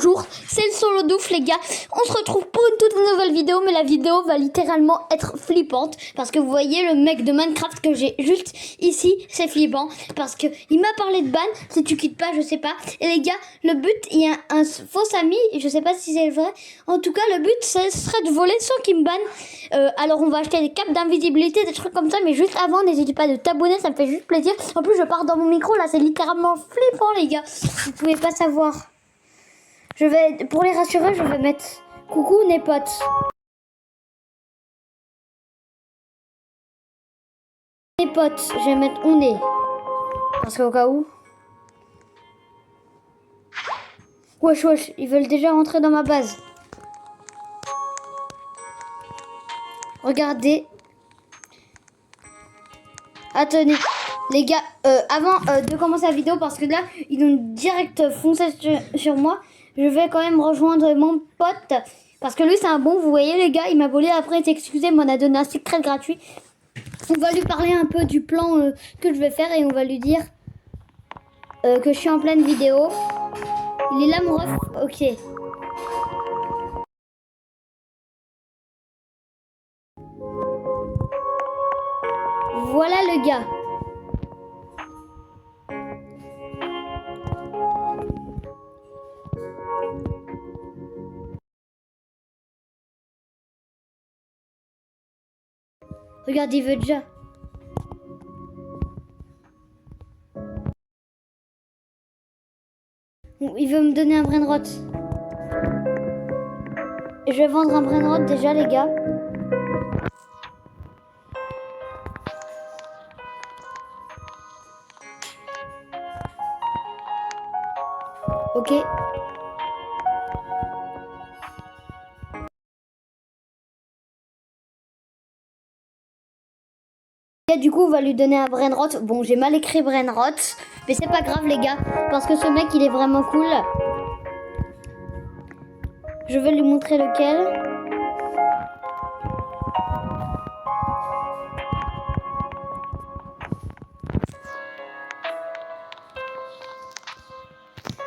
bonjour, c'est le Solo d'Ouf les gars. On se retrouve pour une toute nouvelle vidéo, mais la vidéo va littéralement être flippante parce que vous voyez le mec de Minecraft que j'ai juste ici, c'est flippant parce que il m'a parlé de ban, si tu quittes pas, je sais pas. Et les gars, le but, il y a un faux ami, je sais pas si c'est vrai. En tout cas, le but, ce serait de voler sans qu'il me banne. Alors on va acheter des capes d'invisibilité, des trucs comme ça, mais juste avant, n'hésitez pas de t'abonner, ça me fait juste plaisir. En plus, je pars dans mon micro, là, c'est littéralement flippant les gars. Vous pouvez pas savoir. Je vais, pour les rassurer, je vais mettre coucou les potes. Les potes, je vais mettre on est. Parce qu'au cas où. Wesh wesh, ils veulent déjà rentrer dans ma base. Regardez. Attendez, les gars, avant de commencer la vidéo, parce que là, ils ont direct foncé sur moi, je vais quand même rejoindre mon pote. Parce que lui, c'est un bon, vous voyez les gars, il m'a volé, après il s'est excusé, il m'en a donné un secret gratuit. On va lui parler un peu du plan que je vais faire et on va lui dire que je suis en pleine vidéo. Il est là mon ref, ok. Voilà le gars. Regarde, il veut déjà. Il veut me donner un brainrot. Je vais vendre un brainrot déjà les gars. Ok. Et du coup, on va lui donner un brainrot. Bon, j'ai mal écrit brainrot, mais c'est pas grave les gars, parce que ce mec, il est vraiment cool. Je vais lui montrer lequel.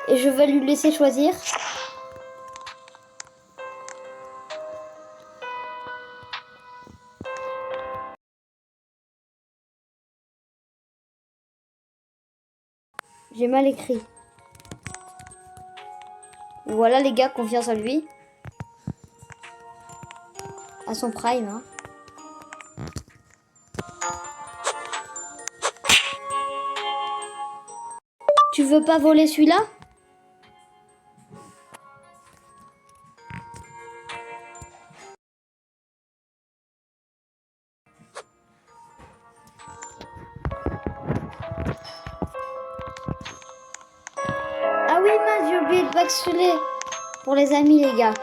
Et je vais lui laisser choisir. J'ai mal écrit. Voilà les gars, confiance en lui. À son prime, hein. Tu veux pas voler celui-là? Ah oui, mince, j'ai oublié de basculer. Pour les amis, les gars.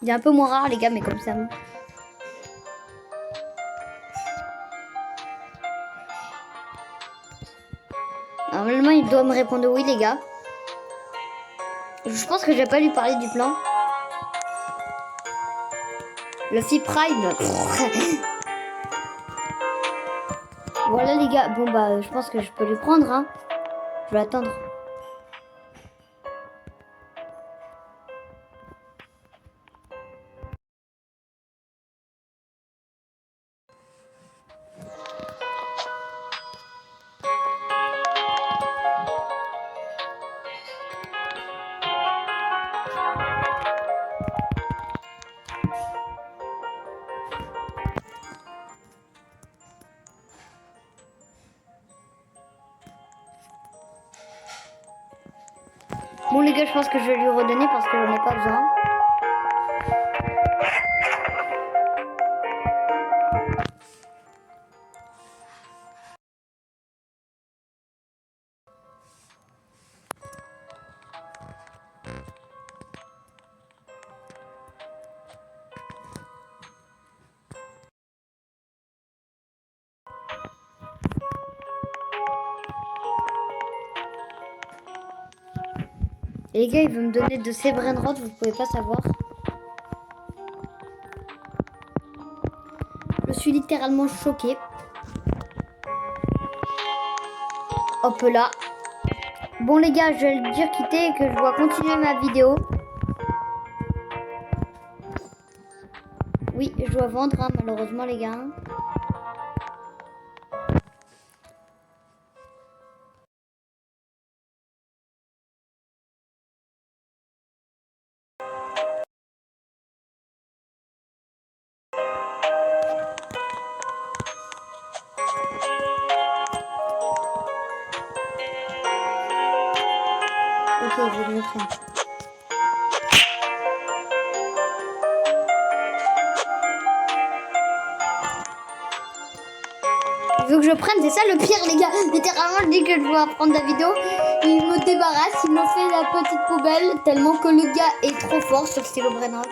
Il est un peu moins rare, les gars, mais comme ça. Normalement, il doit me répondre oui, les gars. Je pense que je vais pas lui parler du plan. Le Fi Prime. Voilà, les gars. Bon, bah, je pense que je peux lui prendre, hein. Je vais attendre. Bon les gars, je pense que je vais lui redonner parce que j'en ai pas besoin. Et les gars, il veut me donner de ses brainrots, vous pouvez pas savoir. suis littéralement choquée. Hop là. Bon les gars, je vais le dire quitter et que je dois continuer ma vidéo. Oui, je dois vendre hein, malheureusement les gars. Ok, je vais le prendre. Il veut que je prenne, c'est ça le pire les gars. Littéralement je dis que je dois prendre la vidéo. Il me débarrasse, il me fait la petite poubelle tellement que le gars est trop fort sur le stylo Brainrot.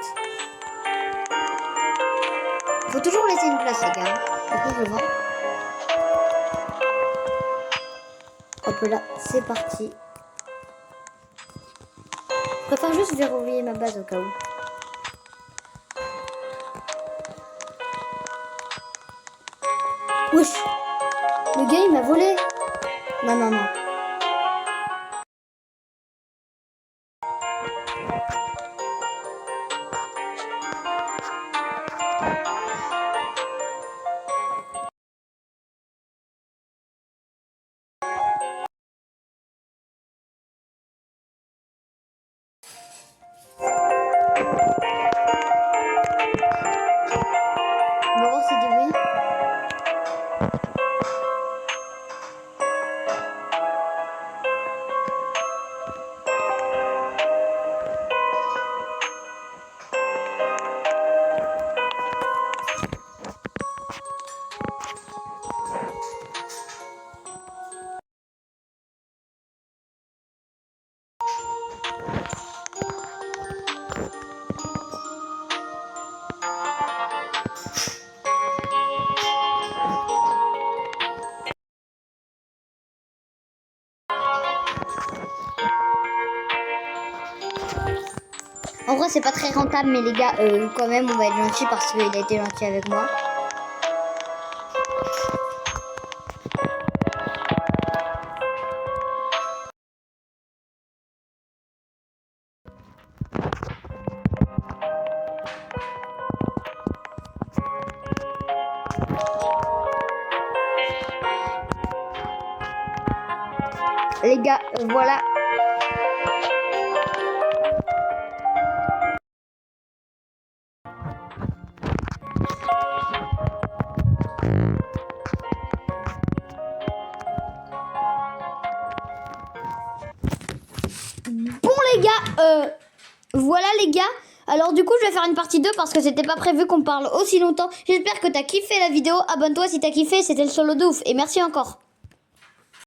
Faut toujours laisser une place les gars. Du coup je le vends. Hop là, c'est parti. Je préfère juste verrouiller ma base au cas où. Wesh, le gars il m'a volé. Non, non, non. On va voir s'il dit oui. En vrai, c'est pas très rentable, mais les gars, quand même, on va être gentil parce qu'il a été gentil avec moi. Les gars, voilà. Bon les gars, voilà les gars. Alors du coup je vais faire une partie 2 parce que c'était pas prévu qu'on parle aussi longtemps. J'espère que t'as kiffé la vidéo. Abonne-toi si t'as kiffé, c'était le solo de ouf. Et merci encore.